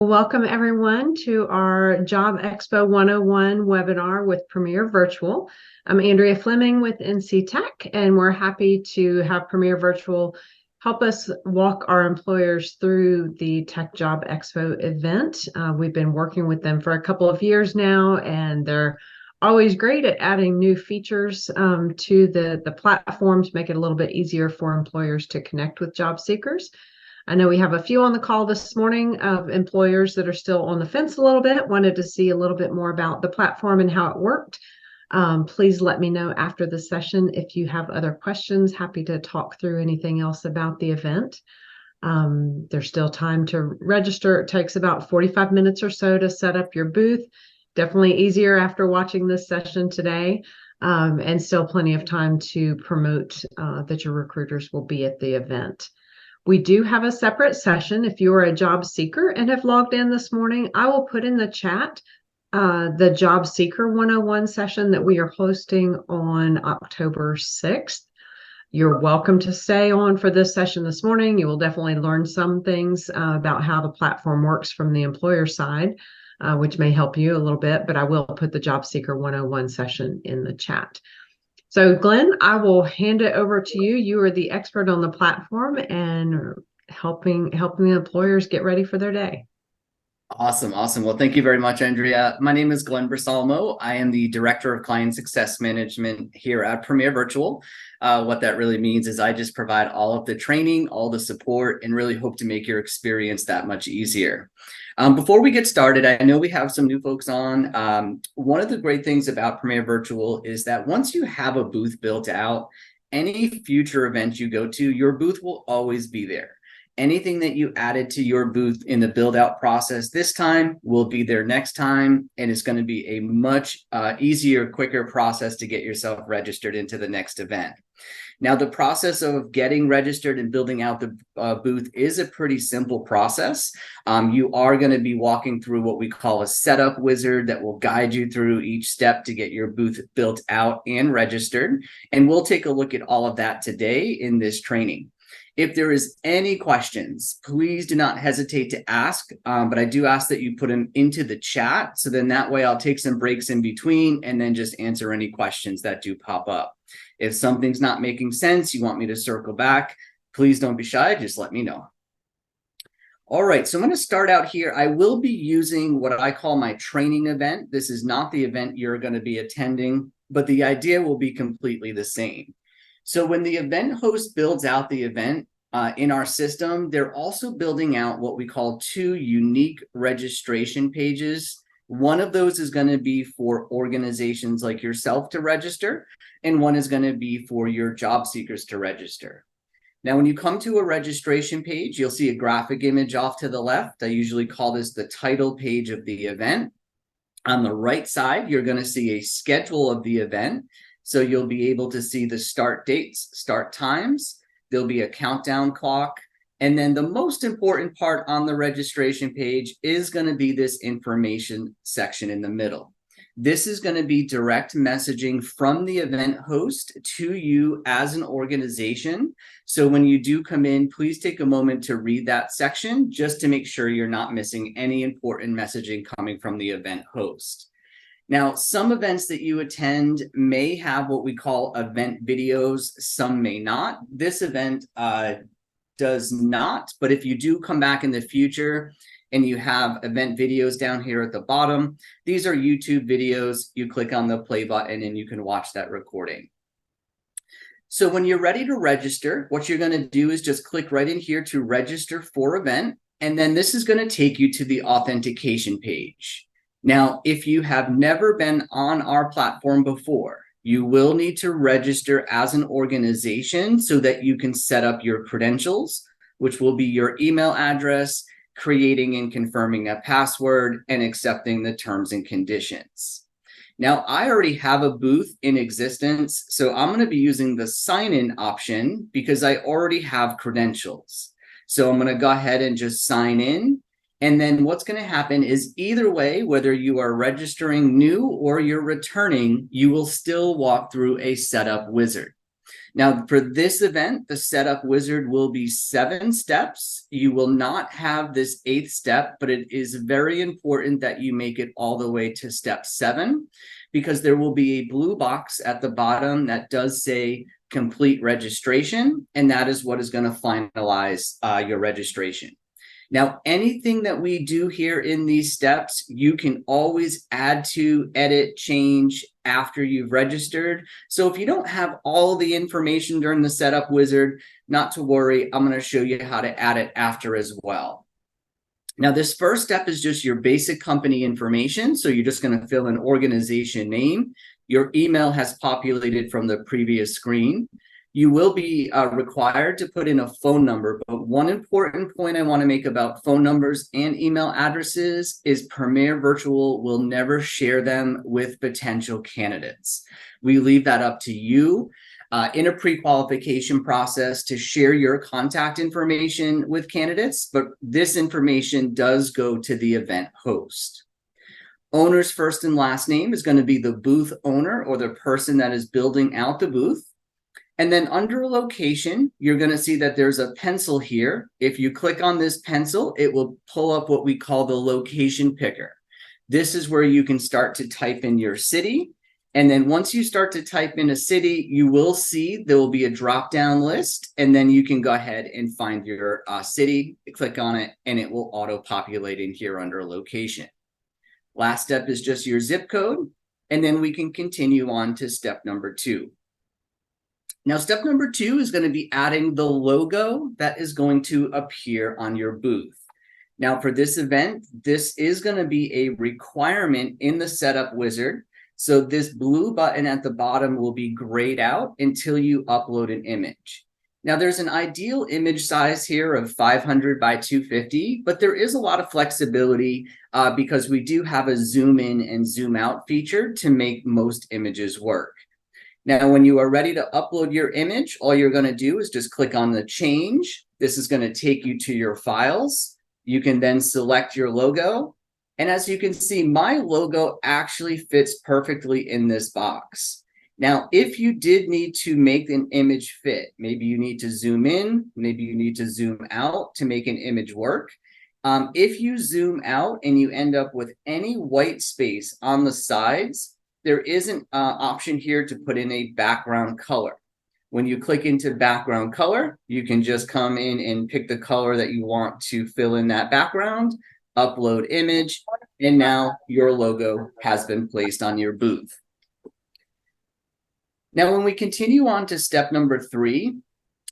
Welcome everyone to our Job Expo 101 webinar with Premier Virtual. I'm Andrea Fleming with NC Tech, and we're happy to have Premier Virtual help us walk our employers through the Tech Job Expo event. We've been working with them for a couple of years now, and they're always great at adding new features to the platform to make it a little bit easier for employers to connect with job seekers. I know we have a few on the call this morning of employers that are still on the fence a little bit, wanted to see a little bit more about the platform and how it worked. Please let me know after the session if you have other questions. Happy to talk through anything else about the event. There's still time to register. It takes about 45 minutes or so to set up your booth. Definitely easier after watching this session today. And still plenty of time to promote that your recruiters will be at the event. We do have a separate session. If you are a job seeker and have logged in this morning, I will put in the chat the Job Seeker 101 session that we are hosting on October 6th. You're welcome to stay on for this session this morning. You will definitely learn some things about how the platform works from the employer side, which may help you a little bit, but I will put the Job Seeker 101 session in the chat. So Glenn, I will hand it over to you. You are the expert on the platform and helping the employers get ready for their day. Awesome. Well, thank you very much, Andrea. My name is Glenn Bersalmo. I am the Director of Client Success Management here at Premier Virtual. What that really means is I just provide all of the training, all the support, and really hope to make your experience that much easier. Before we get started, I know we have some new folks on. One of the great things about Premier Virtual is that once you have a booth built out, any future event you go to, your booth will always be there. Anything that you added to your booth in the build out process this time will be there next time, and it's going to be a much easier, quicker process to get yourself registered into the next event. Now, the process of getting registered and building out the booth is a pretty simple process. You are going to be walking through what we call a setup wizard that will guide you through each step to get your booth built out and registered. And we'll take a look at all of that today in this training. If there is any questions, please do not hesitate to ask, but I do ask that you put them into the chat. So then that way I'll take some breaks in between and then just answer any questions that do pop up. If something's not making sense, you want me to circle back, please don't be shy, just let me know. All right, so I'm going to start out here. I will be using what I call my training event. This is not the event you're going to be attending, but the idea will be completely the same. So when the event host builds out the event in our system, they're also building out what we call two unique registration pages. One of those is going to be for organizations like yourself to register, and one is going to be for your job seekers to register. Now, when you come to a registration page, you'll see a graphic image off to the left. I usually call this the title page of the event. On the right side, you're going to see a schedule of the event. So you'll be able to see the start dates, start times. There'll be a countdown clock. And then the most important part on the registration page is going to be this information section in the middle. This is going to be direct messaging from the event host to you as an organization. So when you do come in, please take a moment to read that section just to make sure you're not missing any important messaging coming from the event host. Now, some events that you attend may have what we call event videos. Some may not. This event does not. But if you do come back in the future and you have event videos down here at the bottom, these are YouTube videos. You click on the play button and you can watch that recording. So when you're ready to register, what you're going to do is just click right in here to register for event. And then this is going to take you to the authentication page. Now, if you have never been on our platform before, you will need to register as an organization so that you can set up your credentials, which will be your email address, creating and confirming a password, and accepting the terms and conditions. Now, I already have a booth in existence, so I'm going to be using the sign-in option because I already have credentials. So I'm going to go ahead and just sign in. And then what's going to happen is either way, whether you are registering new or you're returning, you will still walk through a setup wizard. Now, for this event, the setup wizard will be 7 steps. You will not have this 8th step, but it is very important that you make it all the way to step 7, because there will be a blue box at the bottom that does say complete registration, and that is what is going to finalize your registration. Now, anything that we do here in these steps, you can always add to, edit, change after you've registered. So if you don't have all the information during the setup wizard, not to worry, I'm going to show you how to add it after as well. Now, this first step is just your basic company information. So you're just going to fill an organization name. Your email has populated from the previous screen. You will be required to put in a phone number, but one important point I want to make about phone numbers and email addresses is Premier Virtual will never share them with potential candidates. We leave that up to you in a pre-qualification process to share your contact information with candidates, but this information does go to the event host. Owner's first and last name is going to be the booth owner or the person that is building out the booth. And then under location, you're going to see that there's a pencil here. If you click on this pencil, it will pull up what we call the location picker. This is where you can start to type in your city. And then once you start to type in a city, you will see there will be a drop-down list. And then you can go ahead and find your city, click on it, and it will auto-populate in here under location. Last step is just your zip code. And then we can continue on to step number 2. Now, step number 2 is going to be adding the logo that is going to appear on your booth. Now, for this event, this is going to be a requirement in the setup wizard. So this blue button at the bottom will be grayed out until you upload an image. Now, there's an ideal image size here of 500 by 250, but there is a lot of flexibility because we do have a zoom in and zoom out feature to make most images work. Now, when you are ready to upload your image, all you're going to do is just click on the change. This is going to take you to your files. You can then select your logo. And as you can see, my logo actually fits perfectly in this box. Now, if you did need to make an image fit, maybe you need to zoom in, maybe you need to zoom out to make an image work. If you zoom out and you end up with any white space on the sides, there is an option here to put in a background color. When you click into background color, you can just come in and pick the color that you want to fill in that background, upload image, and now your logo has been placed on your booth. Now, when we continue on to step number 3,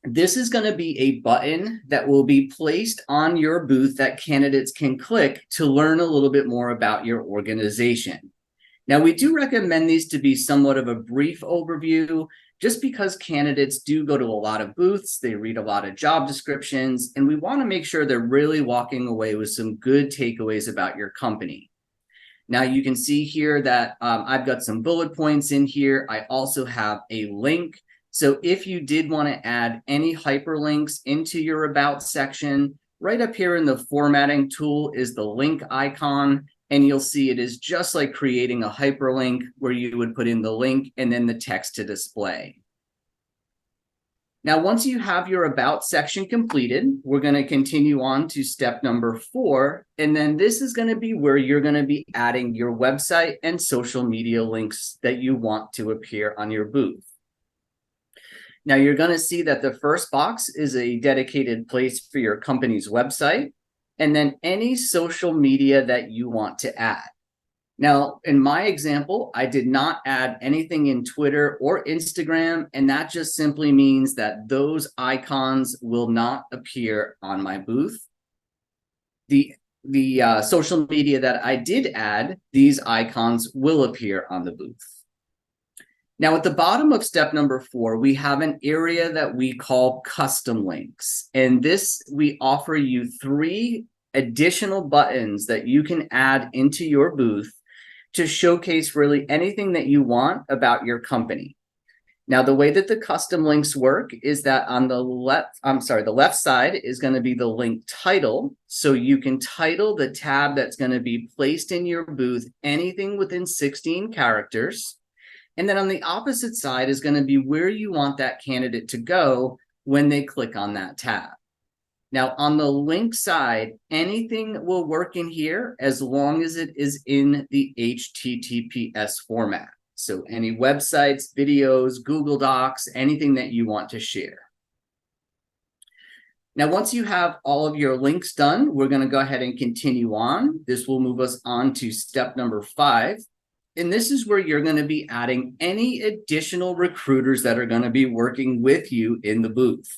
this is going to be a button that will be placed on your booth that candidates can click to learn a little bit more about your organization. Now, we do recommend these to be somewhat of a brief overview, just because candidates do go to a lot of booths, they read a lot of job descriptions, and we want to make sure they're really walking away with some good takeaways about your company. Now, you can see here that I've got some bullet points in here. I also have a link. So if you did want to add any hyperlinks into your About section, right up here in the formatting tool is the link icon. And you'll see it is just like creating a hyperlink where you would put in the link and then the text to display. Now, once you have your About section completed, we're going to continue on to step number 4. And then this is going to be where you're going to be adding your website and social media links that you want to appear on your booth. Now, you're going to see that the first box is a dedicated place for your company's website, and then any social media that you want to add. Now, in my example, I did not add anything in Twitter or Instagram, and that just simply means that those icons will not appear on my booth. The social media that I did add, these icons will appear on the booth. Now, at the bottom of step number 4, we have an area that we call custom links. And this, we offer you 3 additional buttons that you can add into your booth to showcase really anything that you want about your company. Now, the way that the custom links work is that on the left side is going to be the link title. So you can title the tab that's going to be placed in your booth anything within 16 characters. And then on the opposite side is going to be where you want that candidate to go when they click on that tab. Now, on the link side, anything will work in here as long as it is in the HTTPS format. So any websites, videos, Google Docs, anything that you want to share. Now, once you have all of your links done, we're going to go ahead and continue on. This will move us on to step number 5. And this is where you're going to be adding any additional recruiters that are going to be working with you in the booth.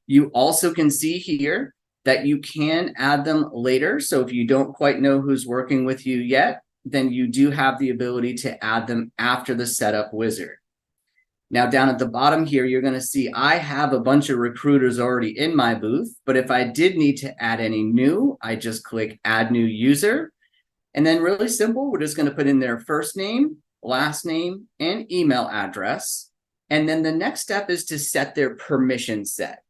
You also can see here that you can add them later. So if you don't quite know who's working with you yet, then you do have the ability to add them after the setup wizard. Now down at the bottom here, you're going to see I have a bunch of recruiters already in my booth, but if I did need to add any new, I just click add new user. And then really simple, we're just going to put in their first name, last name, and email address. And then the next step is to set their permission set.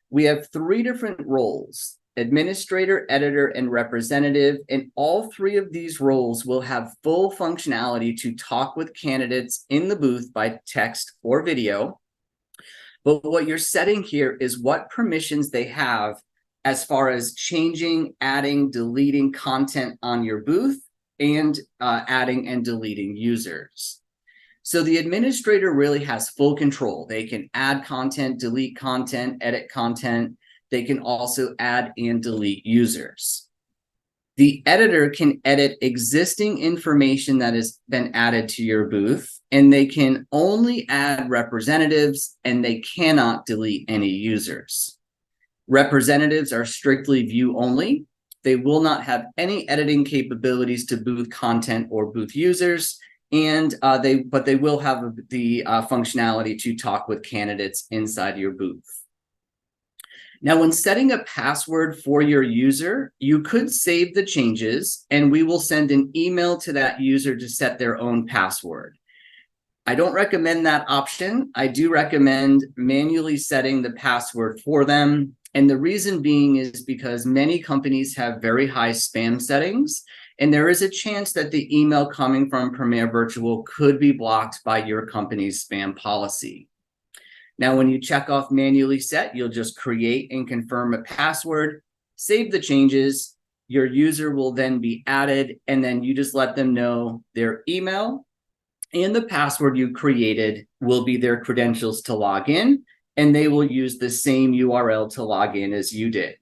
We have 3 different roles: administrator, editor, and representative. And all 3 of these roles will have full functionality to talk with candidates in the booth by text or video. But what you're setting here is what permissions they have as far as changing, adding, deleting content on your booth, and adding and deleting users. So the administrator really has full control. They can add content, delete content, edit content. They can also add and delete users. The editor can edit existing information that has been added to your booth, and they can only add representatives, and they cannot delete any users. Representatives are strictly view only. They will not have any editing capabilities to booth content or booth users, and they will have the functionality to talk with candidates inside your booth. Now, when setting a password for your user, you could save the changes, and we will send an email to that user to set their own password. I don't recommend that option. I do recommend manually setting the password for them. And the reason being is because many companies have very high spam settings, and there is a chance that the email coming from Premier Virtual could be blocked by your company's spam policy. Now, when you check off manually set, you'll just create and confirm a password, save the changes, your user will then be added, and then you just let them know their email and the password you created will be their credentials to log in, and they will use the same URL to log in as you did.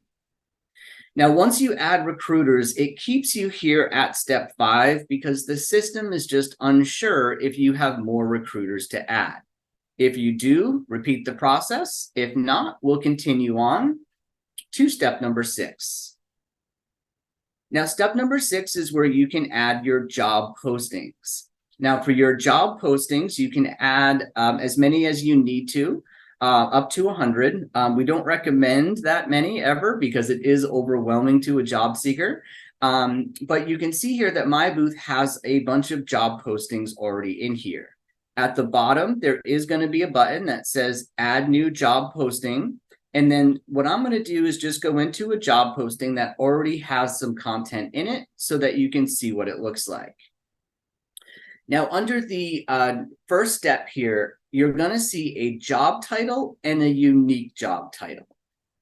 Now, once you add recruiters, it keeps you here at step 5 because the system is just unsure if you have more recruiters to add. If you do, repeat the process. If not, we'll continue on to step number 6. Now, step number 6 is where you can add your job postings. Now, for your job postings, you can add as many as you need to, up to 100. We don't recommend that many ever because it is overwhelming to a job seeker. But you can see here that my booth has a bunch of job postings already in here. At the bottom, there is going to be a button that says add new job posting. And then what I'm going to do is just go into a job posting that already has some content in it so that you can see what it looks like. Now, under the first step here, you're going to see a job title and a unique job title.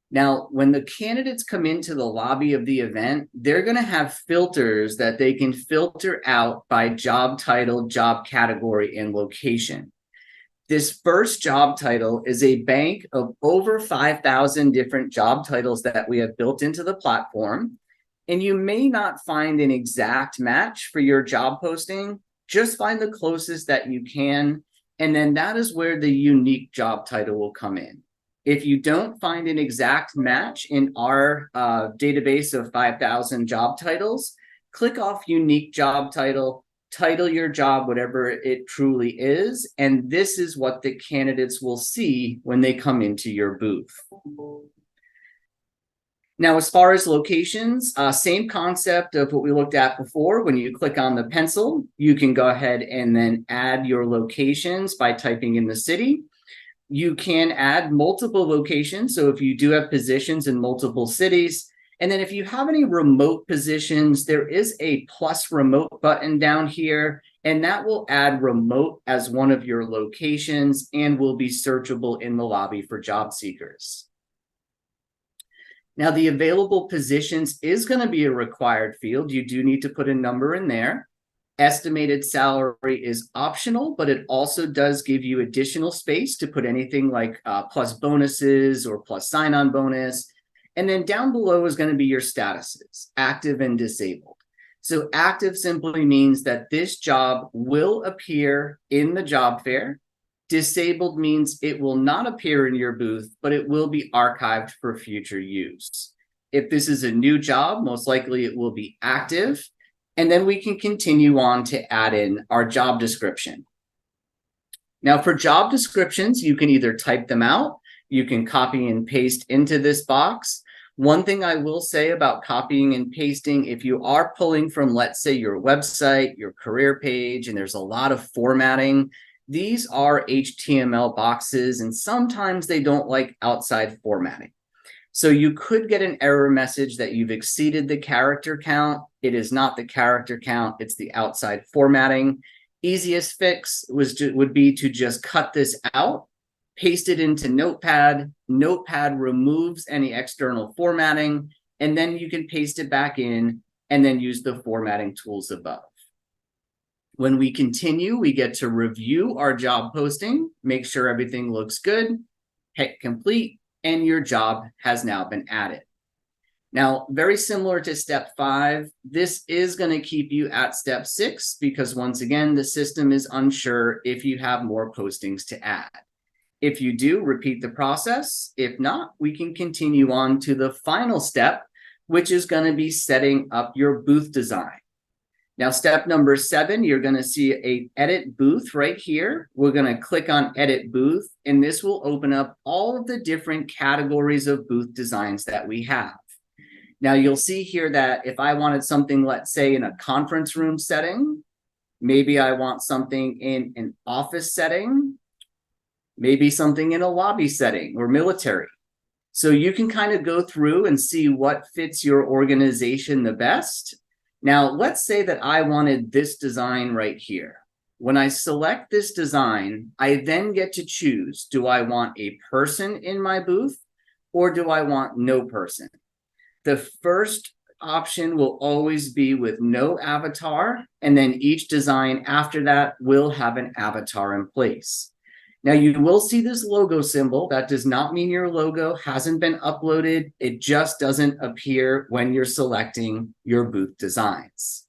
Now, when the candidates come into the lobby of the event, they're going to have filters that they can filter out by job title, job category, and location. This first job title is a bank of over 5,000 different job titles that we have built into the platform. And you may not find an exact match for your job posting. Just find the closest that you can. And then that is where the unique job title will come in. If you don't find an exact match in our database of 5,000 job titles, click off unique job title, title your job whatever it truly is, and this is what the candidates will see when they come into your booth. Now, as far as locations, same concept of what we looked at before. When you click on the pencil, you can go ahead and then add your locations by typing in the city. You can add multiple locations. So if you do have positions in multiple cities, and then if you have any remote positions, there is a plus remote button down here. and that will add remote as one of your locations and will be searchable in the lobby for job seekers. Now, the available positions is going to be a required field. You do need to put a number in there. Estimated salary is optional, but it also does give you additional space to put anything like plus bonuses or plus sign-on bonus. And then down below is going to be your statuses, active and disabled. So active simply means that this job will appear in the job fair. Disabled means it will not appear in your booth, but it will be archived for future use. If this is a new job, most likely it will be active. And then we can continue on to add in our job description. Now, for job descriptions, you can either type them out, you can copy and paste into this box. One thing I will say about copying and pasting, if you are pulling from, let's say, your website, your career page, and there's a lot of formatting, these are HTML boxes, and sometimes they don't like outside formatting. So you could get an error message that you've exceeded the character count. It is not the character count, it's the outside formatting. Easiest fix would be to just cut this out, paste it into Notepad. Notepad removes any external formatting, and then you can paste it back in and then use the formatting tools above. When we continue, we get to review our job posting, make sure everything looks good, hit complete, and your job has now been added. Now, very similar to step 5, this is going to keep you at step 6 because once again, the system is unsure if you have more postings to add. If you do, repeat the process. If not, we can continue on to the final step, which is going to be setting up your booth design. Now, step number 7, you're going to see a edit booth right here. We're going to click on edit booth, and this will open up all of the different categories of booth designs that we have. Now, you'll see here that if I wanted something, let's say, in a conference room setting, maybe I want something in an office setting, maybe something in a lobby setting or military. So you can kind of go through and see what fits your organization the best. Now, let's say that I wanted this design right here. When I select this design, I then get to choose, do I want a person in my booth or do I want no person? The first option will always be with no avatar, and then each design after that will have an avatar in place. Now, you will see this logo symbol. That does not mean your logo hasn't been uploaded. It just doesn't appear when you're selecting your booth designs.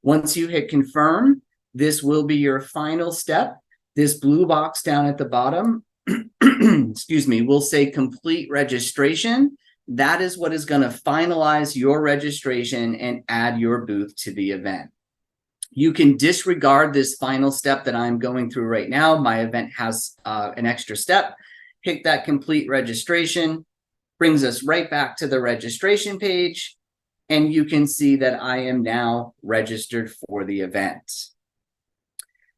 Once you hit confirm, this will be your final step. This blue box down at the bottom, excuse me, will say complete registration. That is what is going to finalize your registration and add your booth to the event. You can disregard this final step that I'm going through right now. My event has an extra step. Hit that complete registration, brings us right back to the registration page, and you can see that I am now registered for the event.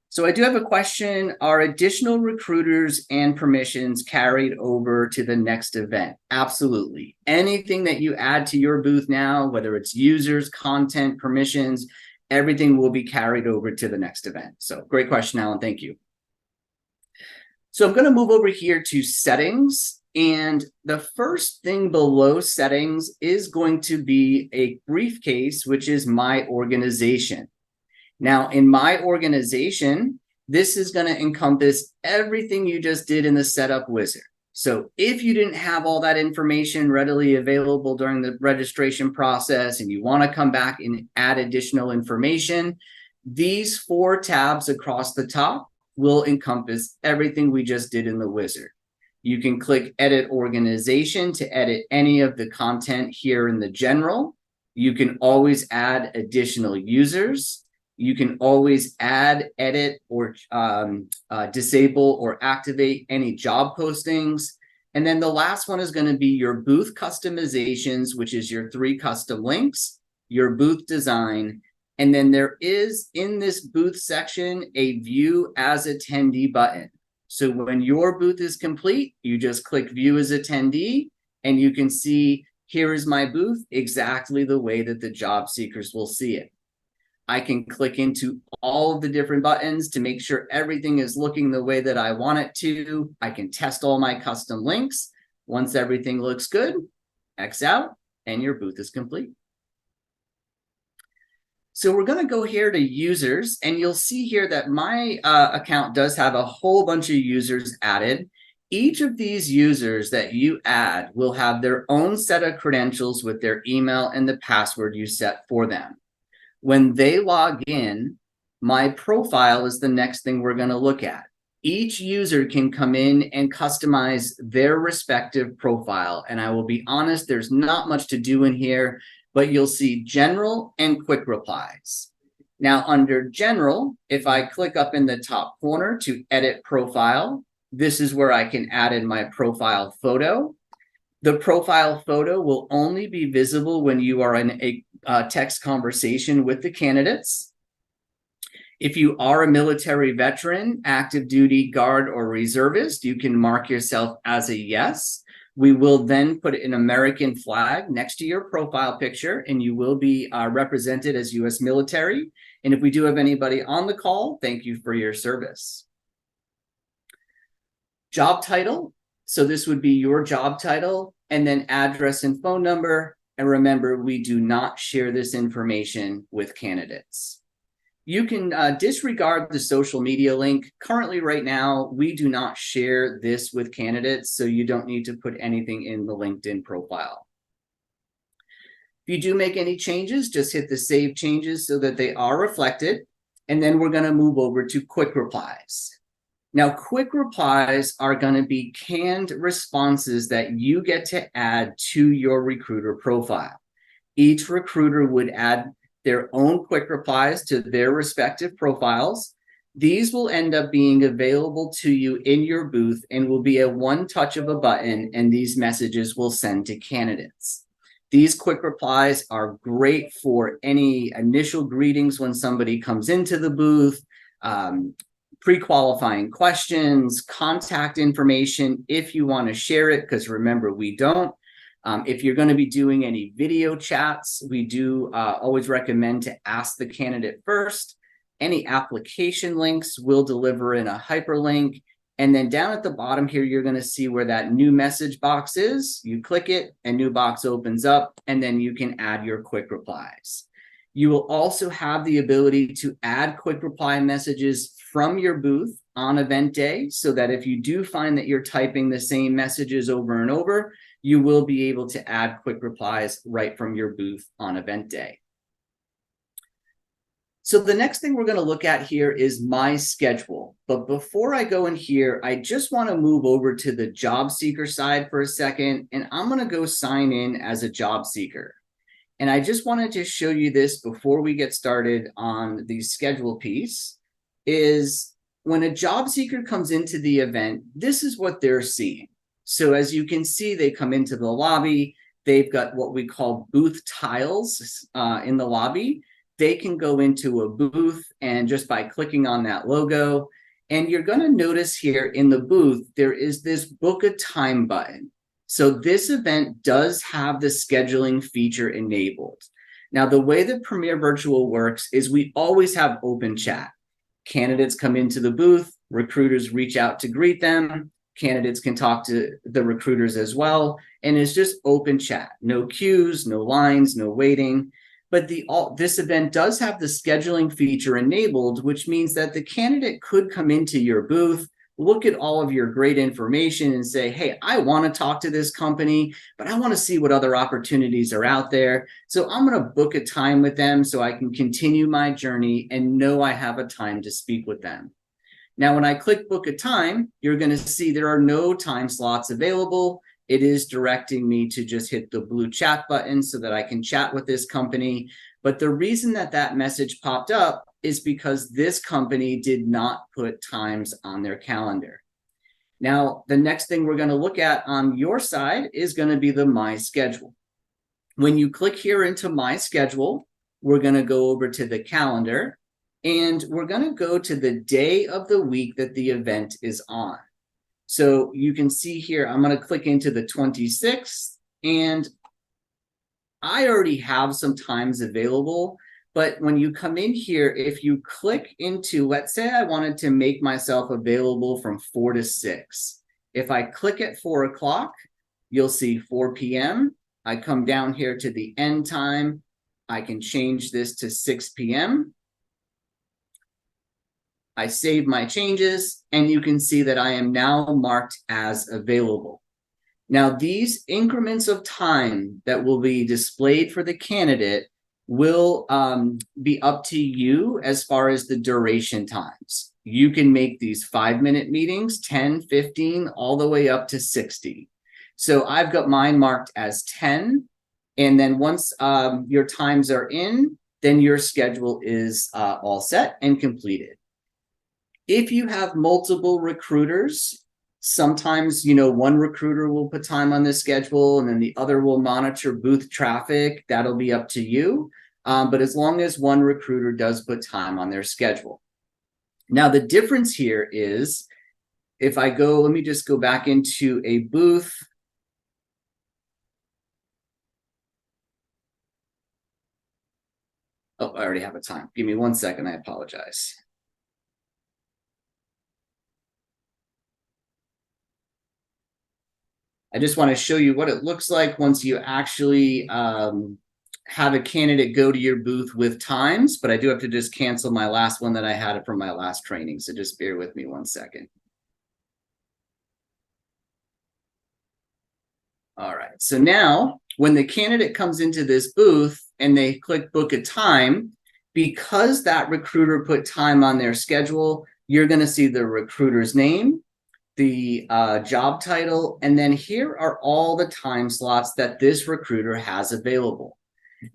So I do have a question. Are additional recruiters and permissions carried over to the next event? Absolutely. Anything that you add to your booth now, whether it's users, content, permissions, everything will be carried over to the next event. So great question, Alan. Thank you. So I'm going to move over here to settings. And the first thing below settings is going to be a briefcase, which is my organization. Now, in my organization, this is going to encompass everything you just did in the setup wizard. So if you didn't have all that information readily available during the registration process and you want to come back and add additional information, these 4 tabs across the top will encompass everything we just did in the wizard. You can click Edit Organization to edit any of the content here in the general. You can always add additional users. You can always add, edit, or disable or activate any job postings. And then the last one is going to be your booth customizations, which is your 3 custom links, your booth design. And then there is in this booth section a View as Attendee button. So when your booth is complete, you just click View as Attendee, and you can see here is my booth exactly the way that the job seekers will see it. I can click into all of the different buttons to make sure everything is looking the way that I want it to. I can test all my custom links. Once everything looks good, X out, and your booth is complete. So we're going to go here to users, and you'll see here that my account does have a whole bunch of users added. Each of these users that you add will have their own set of credentials with their email and the password you set for them. When they log in, my profile is the next thing we're going to look at. Each user can come in and customize their respective profile. And I will be honest, there's not much to do in here, but you'll see general and quick replies. Now under general, if I click up in the top corner to edit profile, this is where I can add in my profile photo. The profile photo will only be visible when you are in a text conversation with the candidates. If you are a military veteran, active duty, guard, or reservist, you can mark yourself as a yes. We will then put an American flag next to your profile picture, and you will be represented as U.S. military. And if we do have anybody on the call, thank you for your service. Job title. So this would be your job title, and then address and phone number. And remember, we do not share this information with candidates. You can disregard the social media link. Currently, right now, we do not share this with candidates, so you don't need to put anything in the LinkedIn profile. If you do make any changes, just hit the save changes so that they are reflected. And then we're going to move over to quick replies. Now, quick replies are going to be canned responses that you get to add to your recruiter profile. Each recruiter would add their own quick replies to their respective profiles. These will end up being available to you in your booth and will be a one touch of a button, and these messages will send to candidates. These quick replies are great for any initial greetings when somebody comes into the booth, pre-qualifying questions, contact information if you want to share it, because remember, we don't. If you're going to be doing any video chats, we do always recommend to ask the candidate first. Any application links we'll deliver in a hyperlink. And then down at the bottom here, you're going to see where that new message box is. You click it, a new box opens up, and then you can add your quick replies. You will also have the ability to add quick reply messages from your booth on event day, so that if you do find that you're typing the same messages over and over, you will be able to add quick replies right from your booth on event day. So the next thing we're going to look at here is my schedule. But before I go in here, I just want to move over to the job seeker side for a second, and I'm going to go sign in as a job seeker. And I just wanted to show you this before we get started on the schedule piece, is when a job seeker comes into the event, this is what they're seeing. So as you can see, they come into the lobby. They've got what we call booth tiles in the lobby. They can go into a booth, and just by clicking on that logo, and you're going to notice here in the booth, there is this book a time button. So this event does have the scheduling feature enabled. Now, the way that Premier Virtual works is we always have open chat. Candidates come into the booth, recruiters reach out to greet them. Candidates can talk to the recruiters as well. And it's just open chat, no queues, no lines, no waiting. But this event does have the scheduling feature enabled, which means that the candidate could come into your booth, look at all of your great information and say, hey, I want to talk to this company, but I want to see what other opportunities are out there. So I'm going to book a time with them so I can continue my journey and know I have a time to speak with them. Now, when I click book a time, you're going to see there are no time slots available. It is directing me to just hit the blue chat button so that I can chat with this company. But the reason that that message popped up is because this company did not put times on their calendar. Now, the next thing we're going to look at on your side is going to be the My Schedule. When you click here into My Schedule, we're going to go over to the calendar, and we're going to go to the day of the week that the event is on. So you can see here, I'm going to click into the 26th, and I already have some times available, But when you come in here, if you click into, let's say I wanted to make myself available from 4 to 6. If I click at 4 o'clock, you'll see 4 p.m. I come down here to the end time. I can change this to 6 p.m. I save my changes, and you can see that I am now marked as available. Now, these increments of time that will be displayed for the candidate will be up to you as far as the duration times. You can make these 5-minute meetings, 10, 15, all the way up to 60. So I've got mine marked as 10. And then once your times are in, then your schedule is all set and completed. If you have multiple recruiters, sometimes, one recruiter will put time on the schedule and then the other will monitor booth traffic. That'll be up to you. But as long as one recruiter does put time on their schedule. Now, the difference here is if I go, let me just go back into a booth. Oh, I already have a time. Give me 1 second. I apologize. I just want to show you what it looks like once you actually have a candidate go to your booth with times, but I do have to just cancel my last one that I had from my last training. So just bear with me 1 second. All right. So now when the candidate comes into this booth and they click book a time, because that recruiter put time on their schedule, you're going to see the recruiter's name, the job title, and then here are all the time slots that this recruiter has available.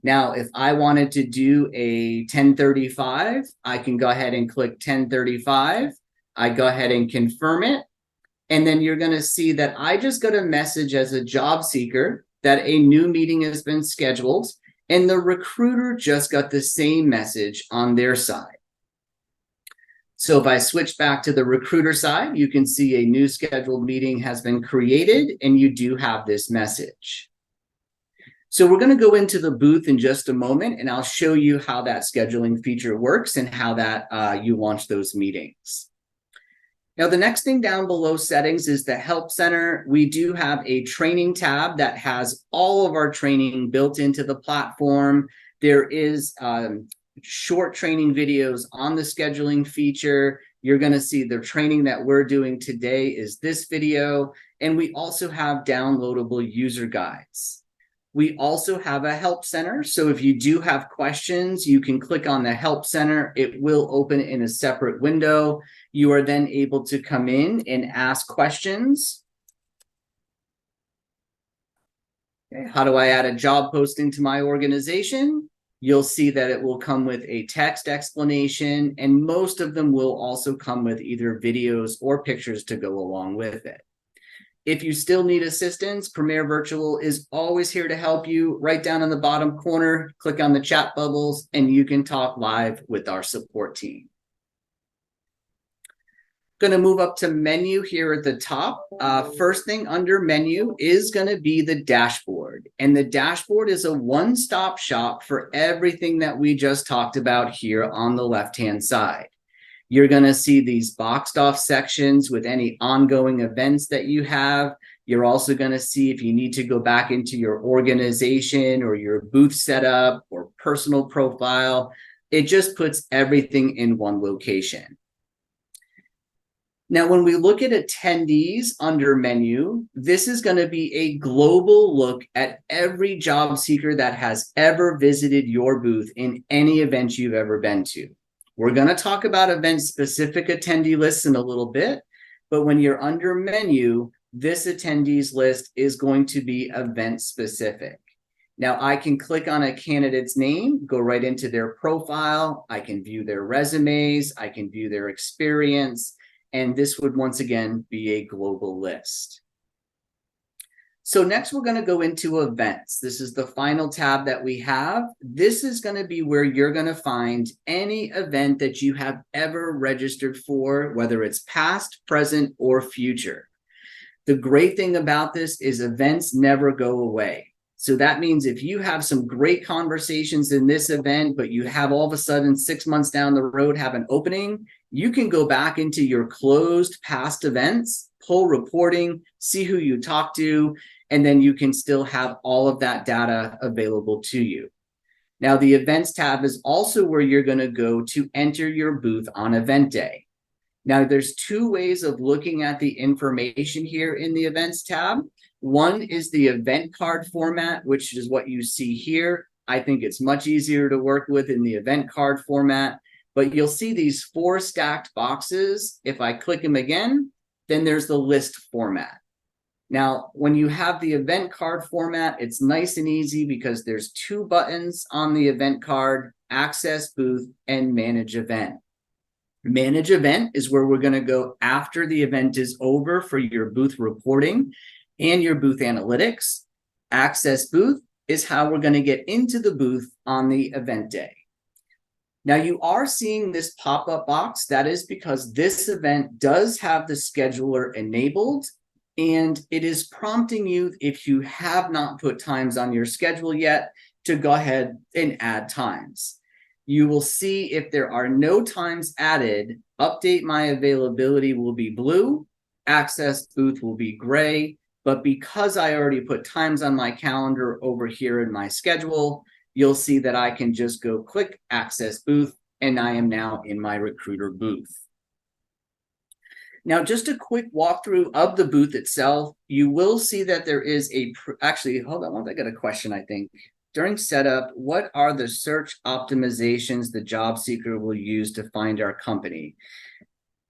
Now, if I wanted to do a 10:35, I can go ahead and click 10:35. I go ahead and confirm it. And then you're going to see that I just got a message as a job seeker that a new meeting has been scheduled, and the recruiter just got the same message on their side. So if I switch back to the recruiter side, you can see a new scheduled meeting has been created, and you do have this message. So we're going to go into the booth in just a moment, and I'll show you how that scheduling feature works and how that you launch those meetings. Now, the next thing down below settings is the Help Center. We do have a training tab that has all of our training built into the platform. There is short training videos on the scheduling feature. You're going to see the training that we're doing today is this video, and we also have downloadable user guides. We also have a Help Center. So if you do have questions, you can click on the Help Center. It will open in a separate window. You are then able to come in and ask questions. Okay, how do I add a job posting to my organization? You'll see that it will come with a text explanation, and most of them will also come with either videos or pictures to go along with it. If you still need assistance, Premier Virtual is always here to help you. Right down in the bottom corner, click on the chat bubbles, and you can talk live with our support team. Going to move up to menu here at the top. First thing under menu is going to be the dashboard. And the dashboard is a one-stop shop for everything that we just talked about here on the left-hand side. You're going to see these boxed off sections with any ongoing events that you have. You're also going to see if you need to go back into your organization or your booth setup or personal profile. It just puts everything in one location. Now, when we look at attendees under menu, this is going to be a global look at every job seeker that has ever visited your booth in any event you've ever been to. We're going to talk about event-specific attendee lists in a little bit, but when you're under menu, this attendees list is going to be event-specific. Now, I can click on a candidate's name, go right into their profile. I can view their resumes. I can view their experience. And this would once again be a global list. So next we're going to go into events. This is the final tab that we have. This is going to be where you're going to find any event that you have ever registered for, whether it's past, present, or future. The great thing about this is events never go away. So that means if you have some great conversations in this event, but you have all of a sudden 6 months down the road have an opening, you can go back into your closed past events, pull reporting, see who you talked to, and then you can still have all of that data available to you. Now, the events tab is also where you're going to go to enter your booth on event day. Now, there's two ways of looking at the information here in the events tab. One is the event card format, which is what you see here. I think it's much easier to work with in the event card format, but you'll see these 4 stacked boxes. If I click them again, then there's the list format. Now, when you have the event card format, it's nice and easy because there's 2 buttons on the event card: access booth and manage event. Manage event is where we're going to go after the event is over for your booth reporting and your booth analytics. Access booth is how we're going to get into the booth on the event day. Now, you are seeing this pop-up box. That is because this event does have the scheduler enabled, and it is prompting you, if you have not put times on your schedule yet, to go ahead and add times. You will see if there are no times added, update my availability will be blue, access booth will be gray, but because I already put times on my calendar over here in my schedule, you'll see that I can just go click access booth, and I am now in my recruiter booth. Now, just a quick walkthrough of the booth itself. You will see that there is actually, hold on, I got a question, I think. During setup, what are the search optimizations the job seeker will use to find our company?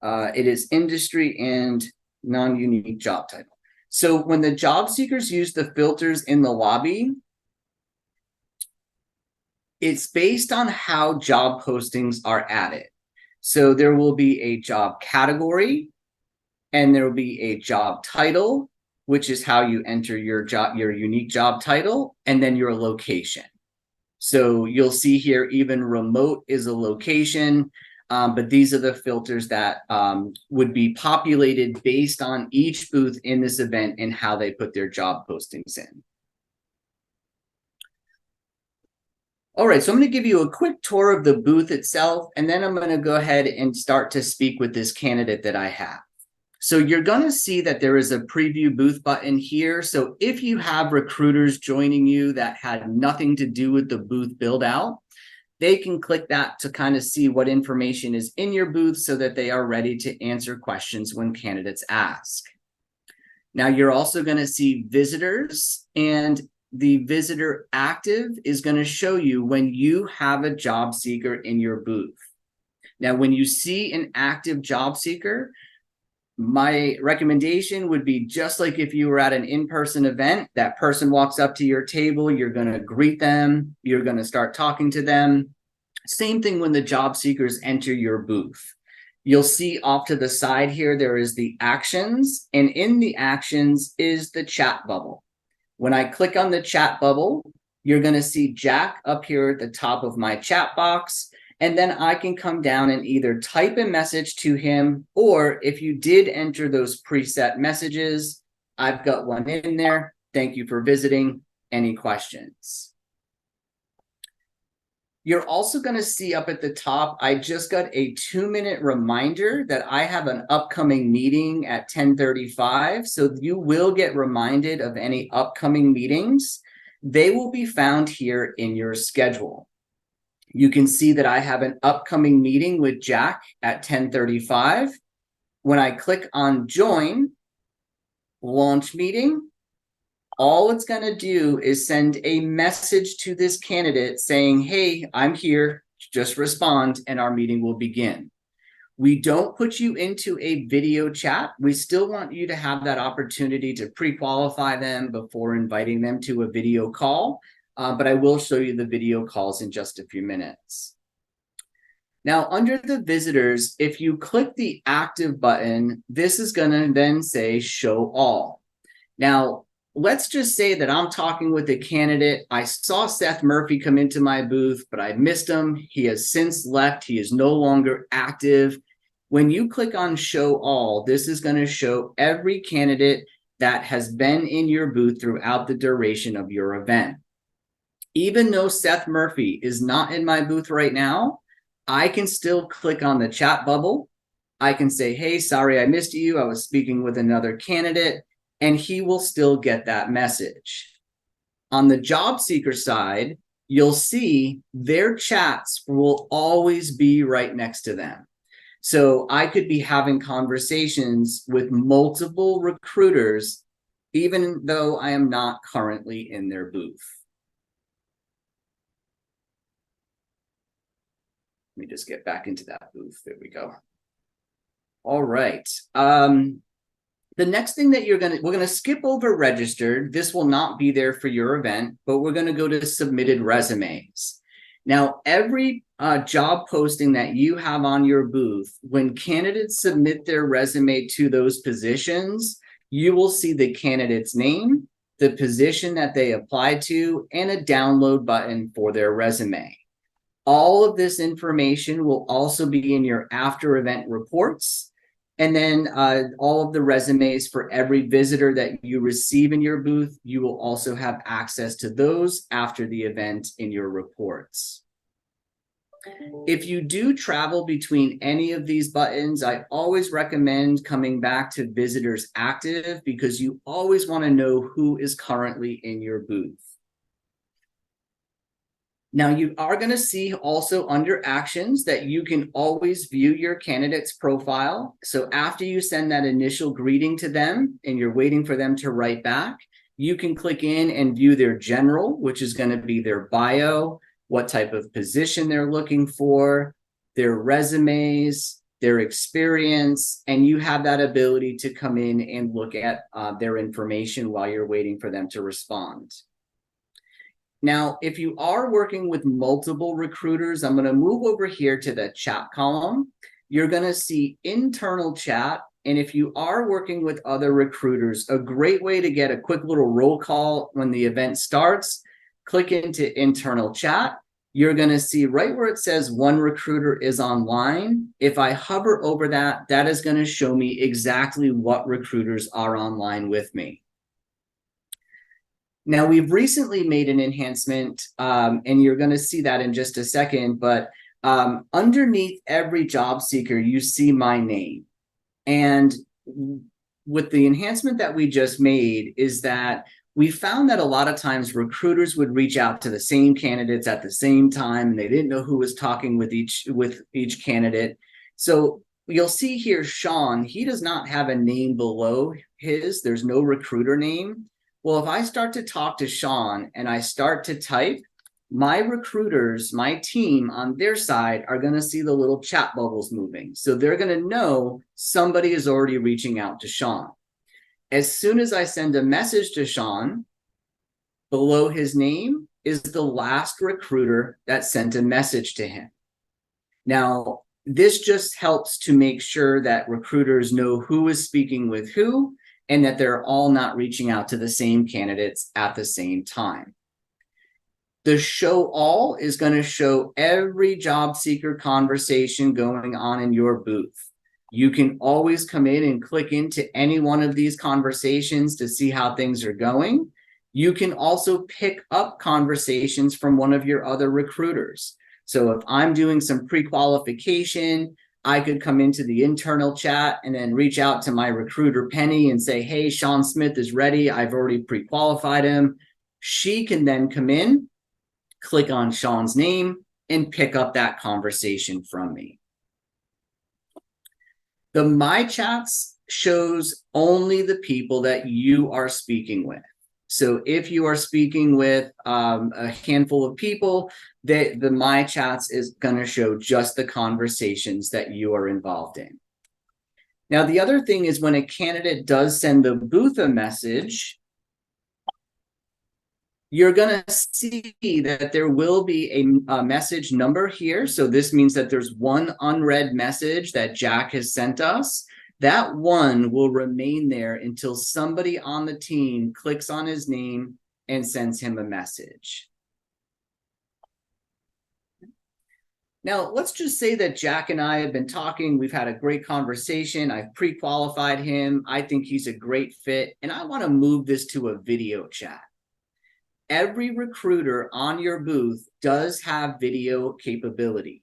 It is industry and non-unique job title. So when the job seekers use the filters in the lobby, it's based on how job postings are added. So there will be a job category, and there will be a job title, which is how you enter your unique job title, and then your location. So you'll see here, even remote is a location, but these are the filters that would be populated based on each booth in this event and how they put their job postings in. All right, so I'm going to give you a quick tour of the booth itself, and then I'm going to go ahead and start to speak with this candidate that I have. So you're going to see that there is a preview booth button here. So if you have recruiters joining you that had nothing to do with the booth build out, they can click that to kind of see what information is in your booth so that they are ready to answer questions when candidates ask. Now, you're also going to see visitors, and the visitor active is going to show you when you have a job seeker in your booth. Now, when you see an active job seeker, my recommendation would be just like if you were at an in-person event, that person walks up to your table, you're going to greet them, you're going to start talking to them. Same thing when the job seekers enter your booth. You'll see off to the side here, there is the actions, and in the actions is the chat bubble. When I click on the chat bubble, you're going to see Jack up here at the top of my chat box. And then I can come down and either type a message to him, or if you did enter those preset messages, I've got one in there. Thank you for visiting. Any questions? You're also going to see up at the top, I just got a 2-minute reminder that I have an upcoming meeting at 10:35. So you will get reminded of any upcoming meetings. They will be found here in your schedule. You can see that I have an upcoming meeting with Jack at 10:35. When I click on join, launch meeting, all it's going to do is send a message to this candidate saying, hey, I'm here, just respond, and our meeting will begin. We don't put you into a video chat. We still want you to have that opportunity to pre-qualify them before inviting them to a video call. But I will show you the video calls in just a few minutes. Now, under the visitors, if you click the active button, this is going to then say show all. Now, let's just say that I'm talking with a candidate. I saw Seth Murphy come into my booth, but I missed him. He has since left. He is no longer active. When you click on show all, this is going to show every candidate that has been in your booth throughout the duration of your event. Even though Seth Murphy is not in my booth right now, I can still click on the chat bubble. I can say, hey, sorry, I missed you. I was speaking with another candidate, and he will still get that message. On the job seeker side, you'll see their chats will always be right next to them. So I could be having conversations with multiple recruiters, even though I am not currently in their booth. Let me just get back into that booth. There we go. All right. The next thing that we're going to skip over registered. This will not be there for your event, but we're going to go to submitted resumes. Now, every job posting that you have on your booth, when candidates submit their resume to those positions, you will see the candidate's name, the position that they applied to, and a download button for their resume. All of this information will also be in your after event reports. And then all of the resumes for every visitor that you receive in your booth, you will also have access to those after the event in your reports. If you do travel between any of these buttons, I always recommend coming back to visitors active because you always want to know who is currently in your booth. Now, you are going to see also under actions that you can always view your candidate's profile. So after you send that initial greeting to them and you're waiting for them to write back, you can click in and view their general, which is going to be their bio, what type of position they're looking for, their resumes, their experience, and you have that ability to come in and look at their information while you're waiting for them to respond. Now, if you are working with multiple recruiters, I'm going to move over here to the chat column. You're going to see internal chat. And if you are working with other recruiters, a great way to get a quick little roll call when the event starts, click into internal chat. You're going to see right where it says one recruiter is online. If I hover over that, that is going to show me exactly what recruiters are online with me. Now, we've recently made an enhancement, and you're going to see that in just a second, but underneath every job seeker, you see my name. And with the enhancement that we just made is that we found that a lot of times recruiters would reach out to the same candidates at the same time, and they didn't know who was talking with each candidate. So you'll see here, Sean, he does not have a name below his. There's no recruiter name. Well, if I start to talk to Sean and I start to type, my recruiters, my team on their side are going to see the little chat bubbles moving. So they're going to know somebody is already reaching out to Sean. As soon as I send a message to Sean, below his name is the last recruiter that sent a message to him. Now, this just helps to make sure that recruiters know who is speaking with who, and that they're all not reaching out to the same candidates at the same time. The show all is going to show every job seeker conversation going on in your booth. You can always come in and click into any one of these conversations to see how things are going. You can also pick up conversations from one of your other recruiters. So if I'm doing some pre-qualification, I could come into the internal chat and then reach out to my recruiter, Penny, and say, hey, Sean Smith is ready. I've already pre-qualified him. She can then come in, click on Sean's name, and pick up that conversation from me. The My Chats shows only the people that you are speaking with. So if you are speaking with a handful of people, the My Chats is going to show just the conversations that you are involved in. Now, the other thing is when a candidate does send the booth a message, you're going to see that there will be a message number here. So this means that there's one unread message that Jack has sent us. That one will remain there until somebody on the team clicks on his name and sends him a message. Now, let's just say that Jack and I have been talking. We've had a great conversation. I've pre-qualified him. I think he's a great fit, and I want to move this to a video chat. Every recruiter on your booth does have video capability.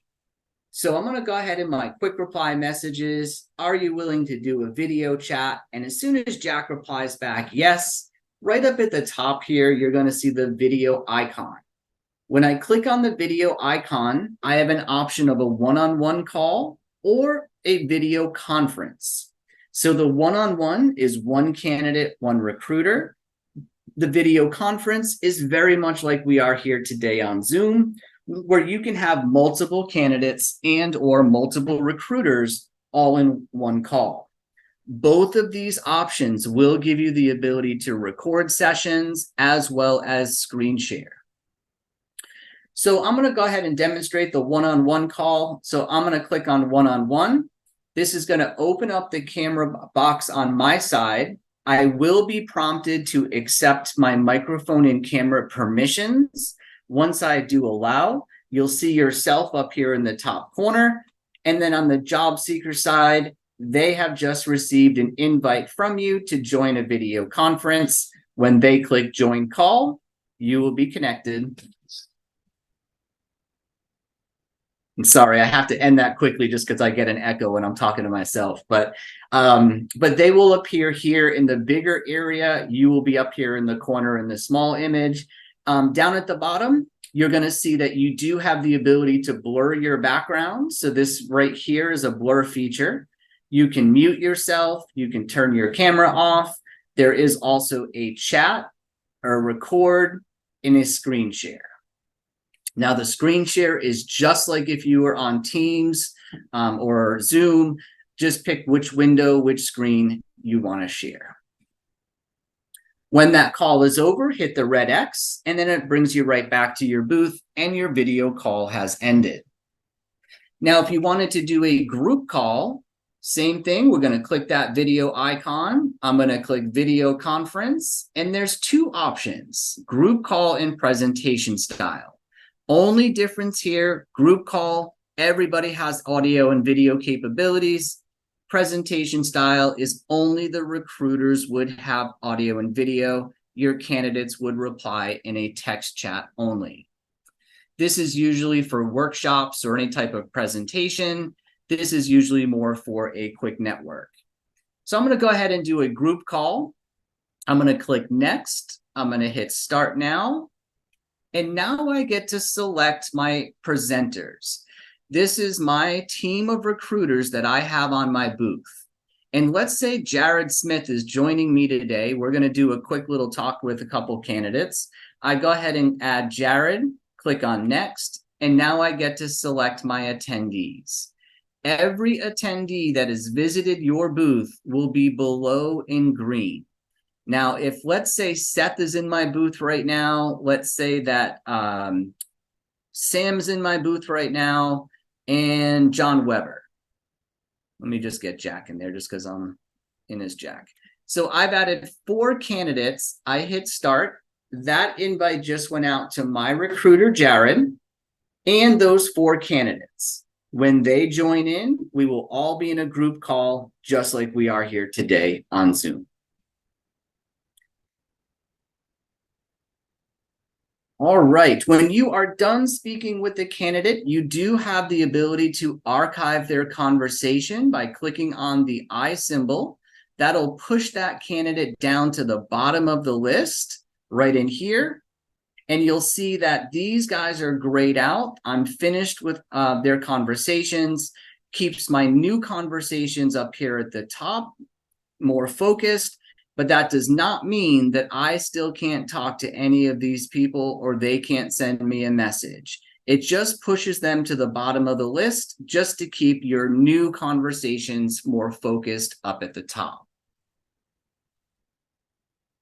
So I'm going to go ahead in my quick reply messages. Are you willing to do a video chat? And as soon as Jack replies back, yes, right up at the top here, you're going to see the video icon. When I click on the video icon, I have an option of a one-on-one call or a video conference. So the one-on-one is one candidate, one recruiter. The video conference is very much like we are here today on Zoom, where you can have multiple candidates and or multiple recruiters all in one call. Both of these options will give you the ability to record sessions as well as screen share. So I'm going to go ahead and demonstrate the one-on-one call. So I'm going to click on one-on-one. This is going to open up the camera box on my side. I will be prompted to accept my microphone and camera permissions. Once I do allow, you'll see yourself up here in the top corner. And then on the job seeker side, they have just received an invite from you to join a video conference. When they click join call, you will be connected. I'm sorry, I have to end that quickly just because I get an echo when I'm talking to myself. But they will appear here in the bigger area. You will be up here in the corner in the small image. Down at the bottom, you're going to see that you do have the ability to blur your background. So this right here is a blur feature. You can mute yourself. You can turn your camera off. There is also a chat, or record, and a screen share. Now, the screen share is just like if you were on Teams or Zoom. Just pick which window, which screen you want to share. When that call is over, hit the red X, and then it brings you right back to your booth, and your video call has ended. Now, if you wanted to do a group call, same thing. We're going to click that video icon. I'm going to click video conference, and there's two options: group call and presentation style. Only difference here, group call, everybody has audio and video capabilities. Presentation style is only the recruiters would have audio and video. Your candidates would reply in a text chat only. This is usually for workshops or any type of presentation. This is usually more for a quick network. So I'm going to go ahead and do a group call. I'm going to click next. I'm going to hit start now. And now I get to select my presenters. This is my team of recruiters that I have on my booth. And let's say Jared Smith is joining me today. We're going to do a quick little talk with a couple candidates. I go ahead and add Jared, click on next, and now I get to select my attendees. Every attendee that has visited your booth will be below in green. Now, if let's say Seth is in my booth right now, let's say that Sam's in my booth right now, and John Weber. Let me just get Jack in there just because I'm in as Jack. So I've added 4 candidates. I hit start. That invite just went out to my recruiter, Jared, and those 4 candidates. When they join in, we will all be in a group call just like we are here today on Zoom. All right, when you are done speaking with the candidate, you do have the ability to archive their conversation by clicking on the I symbol. That'll push that candidate down to the bottom of the list right in here. And you'll see that these guys are grayed out. I'm finished with their conversations, keeps my new conversations up here at the top, more focused. But that does not mean that I still can't talk to any of these people or they can't send me a message. It just pushes them to the bottom of the list just to keep your new conversations more focused up at the top.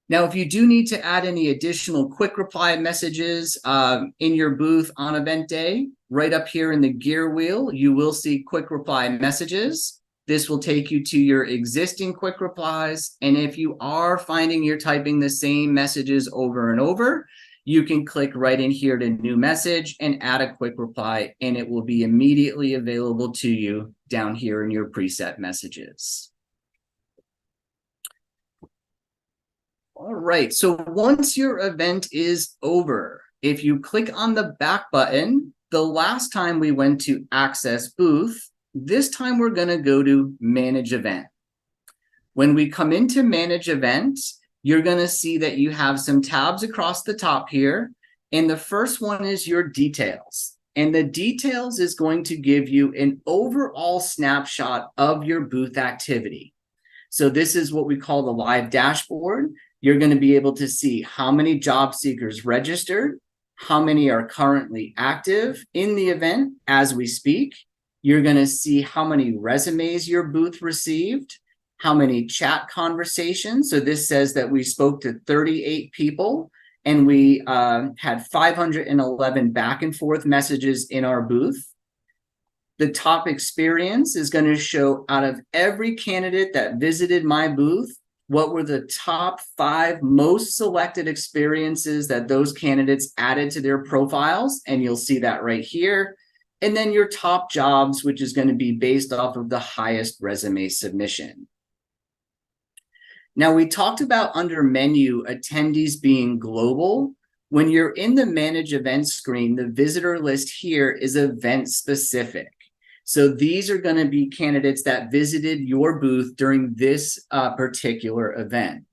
Now, if you do need to add any additional quick reply messages in your booth on event day, right up here in the gear wheel, you will see quick reply messages. This will take you to your existing quick replies. And if you are finding you're typing the same messages over and over, you can click right in here to new message and add a quick reply, and it will be immediately available to you down here in your preset messages. All right, so once your event is over, if you click on the back button, the last time we went to access booth, this time we're going to go to manage event. When we come into manage event, you're going to see that you have some tabs across the top here. And the first one is your details. And the details is going to give you an overall snapshot of your booth activity. So this is what we call the live dashboard. You're going to be able to see how many job seekers registered, how many are currently active in the event as we speak. You're going to see how many resumes your booth received, how many chat conversations. So this says that we spoke to 38 people and we had 511 back and forth messages in our booth. The top experience is going to show out of every candidate that visited my booth, what were the top 5 most selected experiences that those candidates added to their profiles. And you'll see that right here. And then your top jobs, which is going to be based off of the highest resume submission. Now, we talked about under menu attendees being global. When you're in the manage event screen, the visitor list here is event specific. So these are going to be candidates that visited your booth during this particular event.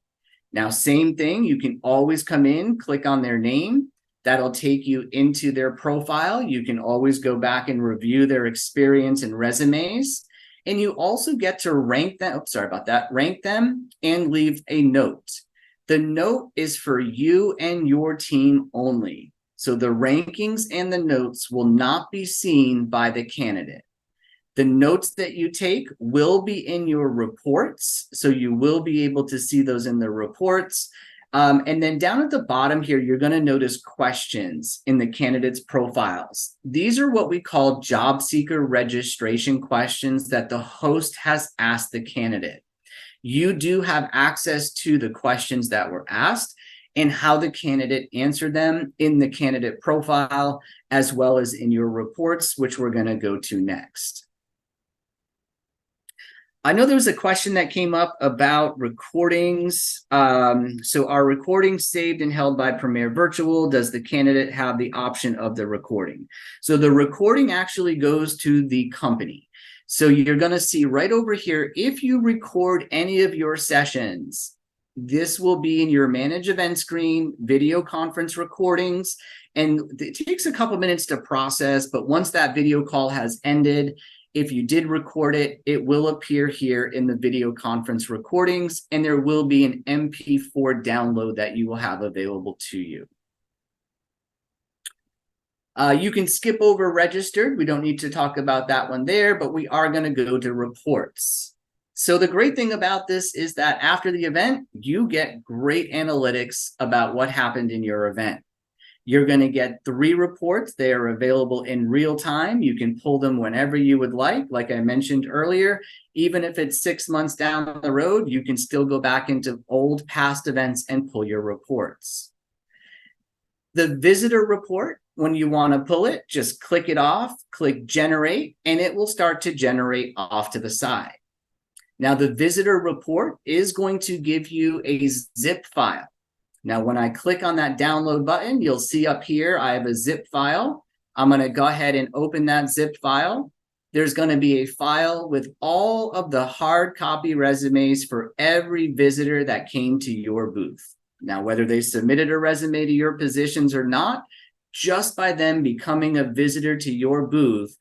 Now, same thing, you can always come in, click on their name. That'll take you into their profile. You can always go back and review their experience and resumes. And you also get to rank them, rank them and leave a note. The note is for you and your team only. So the rankings and the notes will not be seen by the candidate. The notes that you take will be in your reports. So you will be able to see those in the reports. And then down at the bottom here, you're going to notice questions in the candidates' profiles. These are what we call job seeker registration questions that the host has asked the candidate. You do have access to the questions that were asked and how the candidate answered them in the candidate profile, as well as in your reports, which we're going to go to next. I know there was a question that came up about recordings. So are recordings saved and held by Premier Virtual? Does the candidate have the option of the recording? So the recording actually goes to the company. So you're going to see right over here, if you record any of your sessions, this will be in your manage event screen, video conference recordings. And it takes a couple minutes to process, but once that video call has ended, if you did record it, it will appear here in the video conference recordings, and there will be an MP4 download that you will have available to you. You can skip over registered. We don't need to talk about that one there, but we are going to go to reports. So the great thing about this is that after the event, you get great analytics about what happened in your event. You're going to get 3 reports. They are available in real time. You can pull them whenever you would like I mentioned earlier. Even if it's 6 months down the road, you can still go back into old past events and pull your reports. The visitor report, when you want to pull it, just click it off, click generate, and it will start to generate off to the side. Now, the visitor report is going to give you a zip file. Now, when I click on that download button, you'll see up here, I have a zip file. I'm going to go ahead and open that zip file. There's going to be a file with all of the hard copy resumes for every visitor that came to your booth. Now, whether they submitted a resume to your positions or not, just by them becoming a visitor to your booth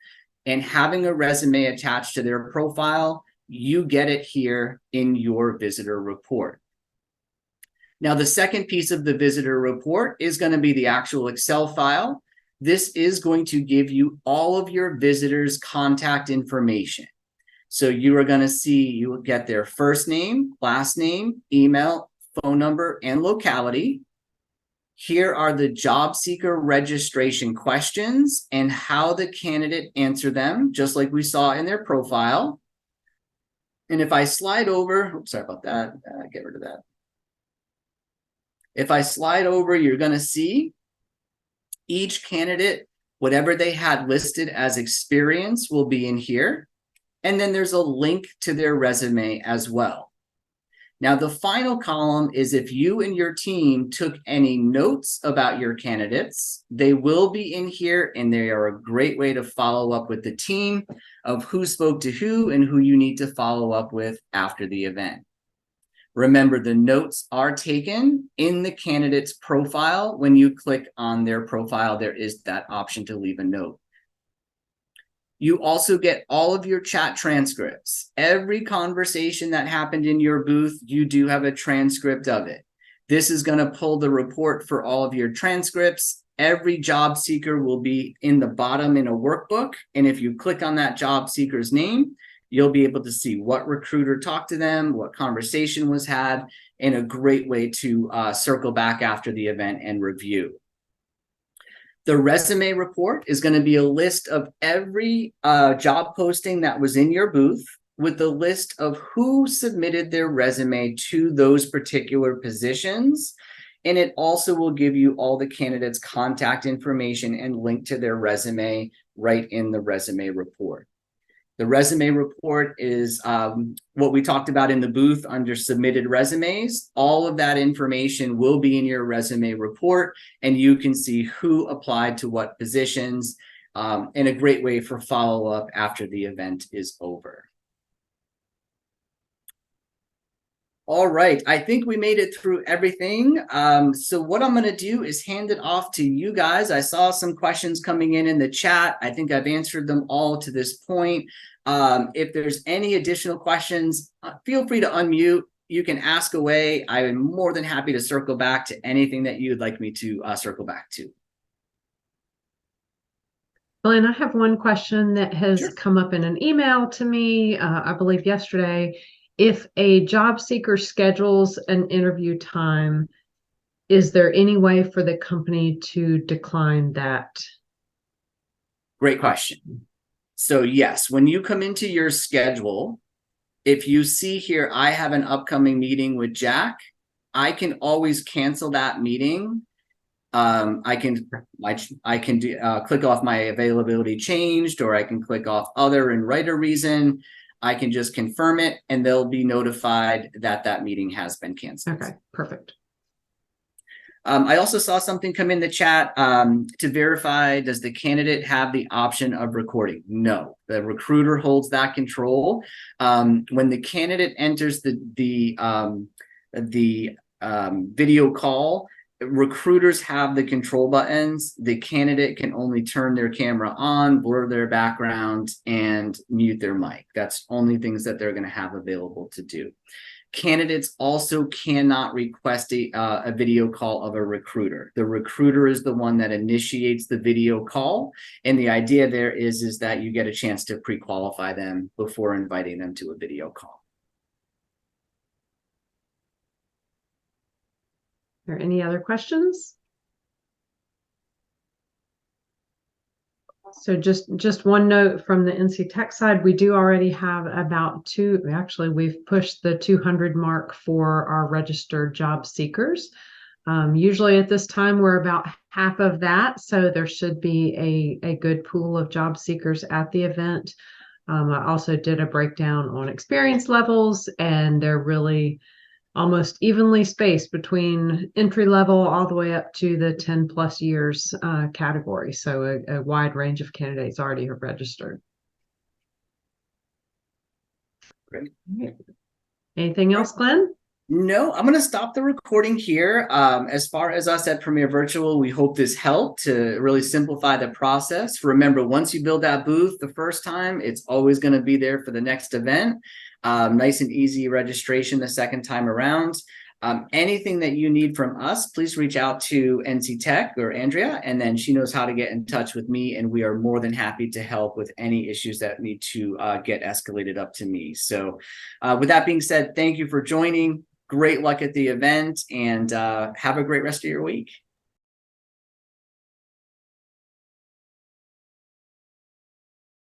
and having a resume attached to their profile, you get it here in your visitor report. Now, the second piece of the visitor report is going to be the actual Excel file. This is going to give you all of your visitors' contact information. So you are going to see, you will get their first name, last name, email, phone number, and locality. Here are the job seeker registration questions and how the candidate answered them, just like we saw in their profile. And if I slide over, oops, sorry about that, get rid of that. If I slide over, you're going to see Each candidate, whatever they had listed as experience, will be in here. And then there's a link to their resume as well. Now, the final column is if you and your team took any notes about your candidates, they will be in here, and they are a great way to follow up with the team of who spoke to who and who you need to follow up with after the event. Remember, the notes are taken in the candidate's profile. When you click on their profile, there is that option to leave a note. You also get all of your chat transcripts. Every conversation that happened in your booth, you do have a transcript of it. This is going to pull the report for all of your transcripts. Every job seeker will be in the bottom in a workbook. And if you click on that job seeker's name, you'll be able to see what recruiter talked to them, what conversation was had, and a great way to circle back after the event and review. The resume report is going to be a list of every job posting that was in your booth with a list of who submitted their resume to those particular positions. And it also will give you all the candidates' contact information and link to their resume right in the resume report. The resume report is what we talked about in the booth under submitted resumes. All of that information will be in your resume report, and you can see who applied to what positions, and a great way for follow-up after the event is over. All right, I think we made it through everything. So what I'm going to do is hand it off to you guys. I saw some questions coming in the chat. I think I've answered them all to this point. If there's any additional questions, feel free to unmute. You can ask away. I am more than happy to circle back to anything that you'd like me to circle back to. Glenn, I have one question that has Sure. come up in an email to me, I believe yesterday. If a job seeker schedules an interview time, is there any way for the company to decline that? Great question. So yes, when you come into your schedule, if you see here, I have an upcoming meeting with Jack, I can always cancel that meeting. I can click off my availability changed, or I can click off other and write a reason. I can just confirm it, and they'll be notified that that meeting has been canceled. Okay, perfect. I also saw something come in the chat to verify, does the candidate have the option of recording? No, the recruiter holds that control. When the candidate enters the video call, recruiters have the control buttons. The candidate can only turn their camera on, blur their background, and mute their mic. That's only things that they're going to have available to do. Candidates also cannot request a video call of a recruiter. The recruiter is the one that initiates the video call. And the idea there is that you get a chance to pre-qualify them before inviting them to a video call. Are there any other questions? So just one note from the NC Tech side, we do already have about we've pushed the 200 mark for our registered job seekers. Usually at this time, we're about half of that. So there should be a good pool of job seekers at the event. I also did a breakdown on experience levels, and they're really almost evenly spaced between entry level all the way up to the 10 plus years category. So a wide range of candidates already have registered. Great. Anything else, Glenn? No, I'm going to stop the recording here. As far as us at Premier Virtual, we hope this helped to really simplify the process. Remember, once you build that booth the first time, it's always going to be there for the next event. Nice and easy registration the second time around. Anything that you need from us, please reach out to NC Tech or Andrea, and then she knows how to get in touch with me, and we are more than happy to help with any issues that need to get escalated up to me. So with that being said, thank you for joining. Great luck at the event, and have a great rest of your week.